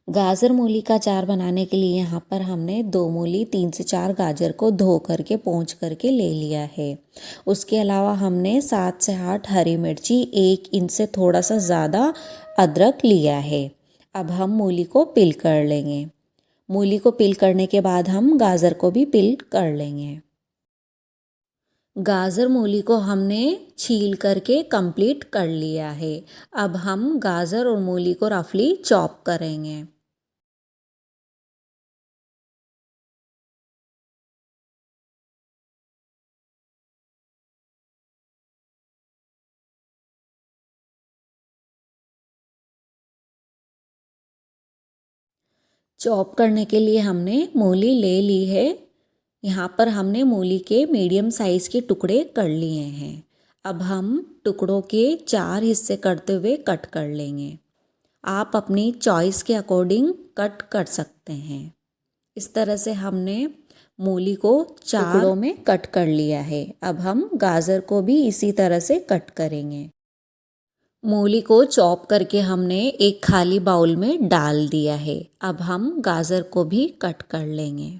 गाजर मूली का अचार बनाने के लिए यहाँ पर हमने 2 मूली 3 से 4 गाजर को धो करके पोंछ करके ले लिया है। उसके अलावा हमने 7 से 8 हरी मिर्ची, 1 इंच से थोड़ा सा ज़्यादा अदरक लिया है। अब हम मूली को पील कर लेंगे। मूली को पील करने के बाद हम गाजर को भी पील कर लेंगे। गाजर मूली को हमने छील करके कंप्लीट कर लिया है। अब हम गाजर और मूली को रफली चॉप करेंगे। चॉप करने के लिए हमने मूली ले ली है। यहाँ पर हमने मूली के मीडियम साइज़ के टुकड़े कर लिए हैं। अब हम टुकड़ों के 4 हिस्से करते हुए कट कर लेंगे। आप अपनी चॉइस के अकॉर्डिंग कट कर सकते हैं। इस तरह से हमने मूली को 4 टुकड़ों में कट कर लिया है। अब हम गाजर को भी इसी तरह से कट करेंगे। मूली को चॉप करके हमने एक खाली बाउल में डाल दिया है। अब हम गाजर को भी कट कर लेंगे।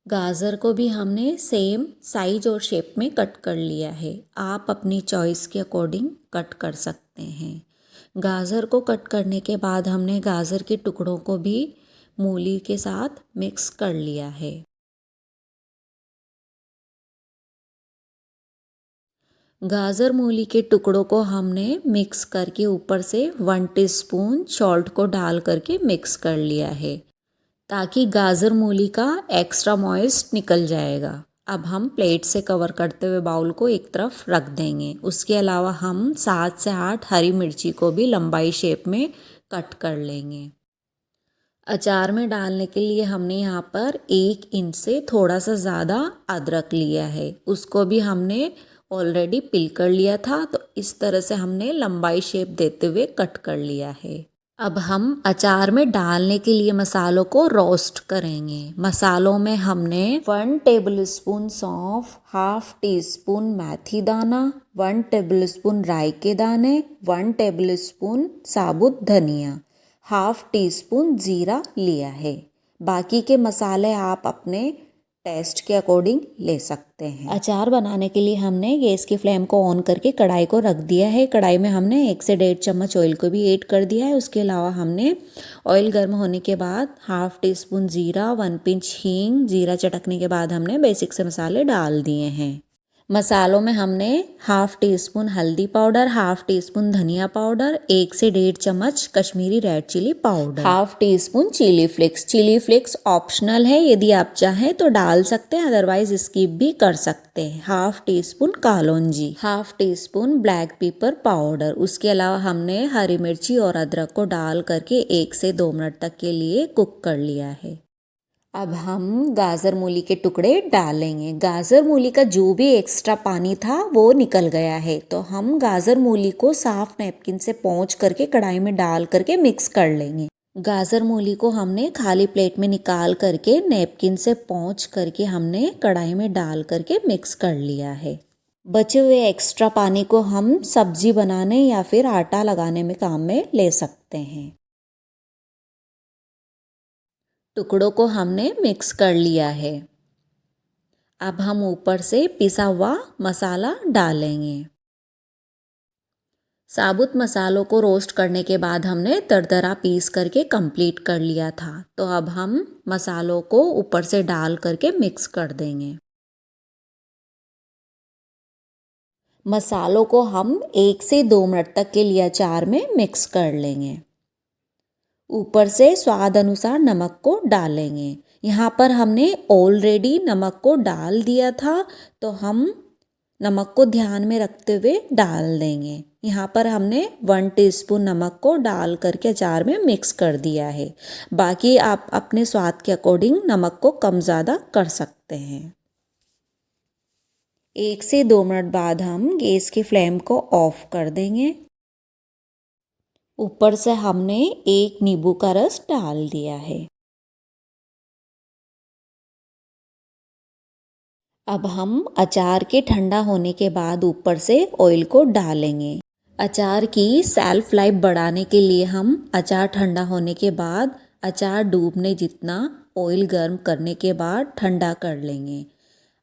गाजर को भी हमने सेम साइज और शेप में कट कर लिया है। आप अपनी चॉइस के अकॉर्डिंग कट कर सकते हैं। गाजर को कट करने के बाद हमने गाजर के टुकड़ों को भी मूली के साथ मिक्स कर लिया है। गाजर मूली के टुकड़ों को हमने मिक्स करके ऊपर से 1 टीस्पून सॉल्ट को डाल करके मिक्स कर लिया है, ताकि गाजर मूली का एक्स्ट्रा मॉइस्ट निकल जाएगा। अब हम प्लेट से कवर करते हुए बाउल को एक तरफ रख देंगे। उसके अलावा हम 7 से 8 हरी मिर्ची को भी लंबाई शेप में कट कर लेंगे। अचार में डालने के लिए हमने यहाँ पर 1 इंच से थोड़ा सा ज़्यादा अदरक लिया है। उसको भी हमने ऑलरेडी पिल कर लिया था, तो इस तरह से हमने लंबाई शेप देते हुए कट कर लिया है। अब हम अचार में डालने के लिए मसालों को रोस्ट करेंगे। मसालों में हमने 1 टेबलस्पून सौंफ, 1/2 टीस्पून मेथी दाना, 1 टेबलस्पून राई के दाने, 1 टेबलस्पून साबुत धनिया, 1/2 टीस्पून जीरा लिया है। बाकी के मसाले आप अपने टेस्ट के अकॉर्डिंग ले सकते हैं। अचार बनाने के लिए हमने गैस की फ्लेम को ऑन करके कढ़ाई को रख दिया है। कढ़ाई में हमने 1 से 1.5 चम्मच ऑयल को भी ऐड कर दिया है। उसके अलावा हमने ऑयल गर्म होने के बाद 1/2 टीस्पून जीरा, 1 पिंच हींग, जीरा चटकने के बाद हमने बेसिक से मसाले डाल दिए हैं। मसालों में हमने 1/2 टीस्पून हल्दी पाउडर, 1/2 टीस्पून धनिया पाउडर, 1 से 1.5 चम्मच Kashmiri red chilli powder, 1/2 teaspoon chilli flakes. Chilli flakes optional है, यदि आप चाहें तो डाल सकते हैं, अदरवाइज स्किप भी कर सकते हैं। 1/2 टीस्पून कालोंजी, 1/2 टीस्पून ब्लैक पेपर पाउडर। उसके अलावा हमने हरी मिर्ची और अदरक को डाल करके 1 से 2 मिनट तक के लिए कुक कर लिया है। अब हम गाजर मूली के टुकड़े डालेंगे। गाजर मूली का जो भी एक्स्ट्रा पानी था वो निकल गया है, तो हम गाजर मूली को साफ नैपकिन से पोंछ करके कढ़ाई में डाल करके मिक्स कर लेंगे। गाजर मूली को हमने खाली प्लेट में निकाल करके नैपकिन से पोंछ करके हमने कढ़ाई में डाल करके मिक्स कर लिया है। बचे हुए एक्स्ट्रा पानी को हम सब्जी बनाने या फिर आटा लगाने में काम में ले सकते हैं। टुकड़ों को हमने मिक्स कर लिया है। अब हम ऊपर से पिसा हुआ मसाला डालेंगे। साबुत मसालों को रोस्ट करने के बाद हमने दरदरा पीस करके कंप्लीट कर लिया था, तो अब हम मसालों को ऊपर से डाल करके मिक्स कर देंगे। मसालों को हम 1 से 2 मिनट तक के लिए अचार में मिक्स कर लेंगे। ऊपर से स्वाद अनुसार नमक को डालेंगे। यहाँ पर हमने ऑलरेडी नमक को डाल दिया था, तो हम नमक को ध्यान में रखते हुए डाल देंगे। यहाँ पर हमने 1 टीस्पून नमक को डाल करके अचार में मिक्स कर दिया है। बाकी आप अपने स्वाद के अकॉर्डिंग नमक को कम ज़्यादा कर सकते हैं। 1 से 2 मिनट बाद हम गैस की फ्लेम को ऑफ कर देंगे। ऊपर से हमने 1 नींबू का रस डाल दिया है। अब हम अचार के ठंडा होने के बाद ऊपर से ऑयल को डालेंगे। अचार की सेल्फ लाइफ बढ़ाने के लिए हम अचार ठंडा होने के बाद अचार डूबने जितना ऑयल गर्म करने के बाद ठंडा कर लेंगे।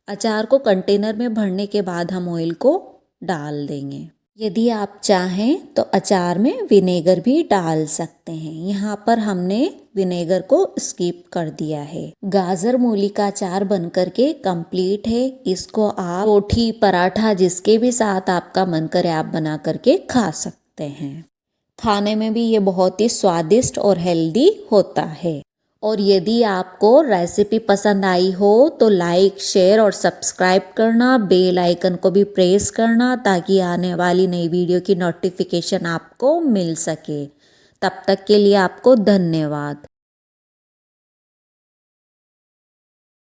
अचार को कंटेनर में भरने के बाद हम ऑयल को डाल देंगे। यदि आप चाहें तो अचार में विनेगर भी डाल सकते हैं। यहाँ पर हमने विनेगर को स्किप कर दिया है। गाजर मूली का अचार बन करके कंप्लीट है। इसको आप रोटी पराठा जिसके भी साथ आपका मन करे आप बना करके खा सकते हैं। खाने में भी ये बहुत ही स्वादिष्ट और हेल्दी होता है। और यदि आपको रेसिपी पसंद आई हो तो लाइक, शेयर और सब्सक्राइब करना, बेल आइकन को भी प्रेस करना ताकि आने वाली नई वीडियो की नोटिफिकेशन आपको मिल सके। तब तक के लिए आपको धन्यवाद।